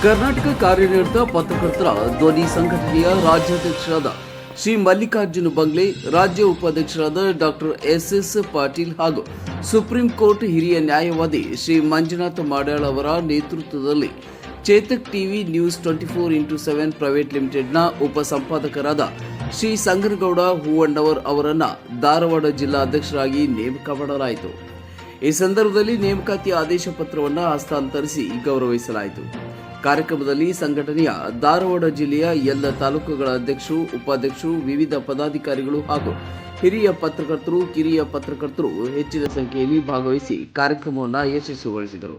ಕರ್ನಾಟಕ ಕಾರ್ಯನಿರತ ಪತ್ರಕರ್ತರ ಧ್ವನಿ ಸಂಘಟನೆಯ ರಾಜ್ಯಾಧ್ಯಕ್ಷರಾದ ಶ್ರೀ ಮಲ್ಲಿಕಾರ್ಜುನ ಬಂಗ್ಲೆ, ರಾಜ್ಯ ಉಪಾಧ್ಯಕ್ಷರಾದ ಡಾಕ್ಟರ್ ಎಸ್ ಪಾಟೀಲ್ ಹಾಗೂ ಸುಪ್ರೀಂ ಕೋರ್ಟ್ ಹಿರಿಯ ನ್ಯಾಯವಾದಿ ಶ್ರೀ ಮಂಜುನಾಥ ಮಾಡ್ಯಾಳ್ ಅವರ ನೇತೃತ್ವದಲ್ಲಿ Chetak TV news 24x7 private ಲಿಮಿಟೆಡ್ನ ಉಪಸಂಪಾದಕರಾದ ಶ್ರೀ ಸಂಗನಗೌಡ ಹೂವಣ್ಣವರ್ ಅವರನ್ನು ಧಾರವಾಡ ಜಿಲ್ಲಾ ಅಧ್ಯಕ್ಷರಾಗಿ ನೇಮಕ ಮಾಡಲಾಯಿತು. ಈ ಸಂದರ್ಭದಲ್ಲಿ ನೇಮಕಾತಿ ಆದೇಶ ಪತ್ರವನ್ನು ಹಸ್ತಾಂತರಿಸಿ ಗೌರವಿಸಲಾಯಿತು. ಕಾರ್ಯಕ್ರಮದಲ್ಲಿ ಸಂಘಟನೆಯ ಧಾರವಾಡ ಜಿಲ್ಲೆಯ ಎಲ್ಲ ತಾಲೂಕುಗಳ ಅಧ್ಯಕ್ಷರು, ಉಪಾಧ್ಯಕ್ಷರು, ವಿವಿಧ ಪದಾಧಿಕಾರಿಗಳು ಹಾಗೂ ಹಿರಿಯ ಪತ್ರಕರ್ತರು, ಕಿರಿಯ ಪತ್ರಕರ್ತರು ಹೆಚ್ಚಿನ ಸಂಖ್ಯೆಯಲ್ಲಿ ಭಾಗವಹಿಸಿ ಕಾರ್ಯಕ್ರಮವನ್ನು ಯಶಸ್ವಿಗೊಳಿಸಿದರು.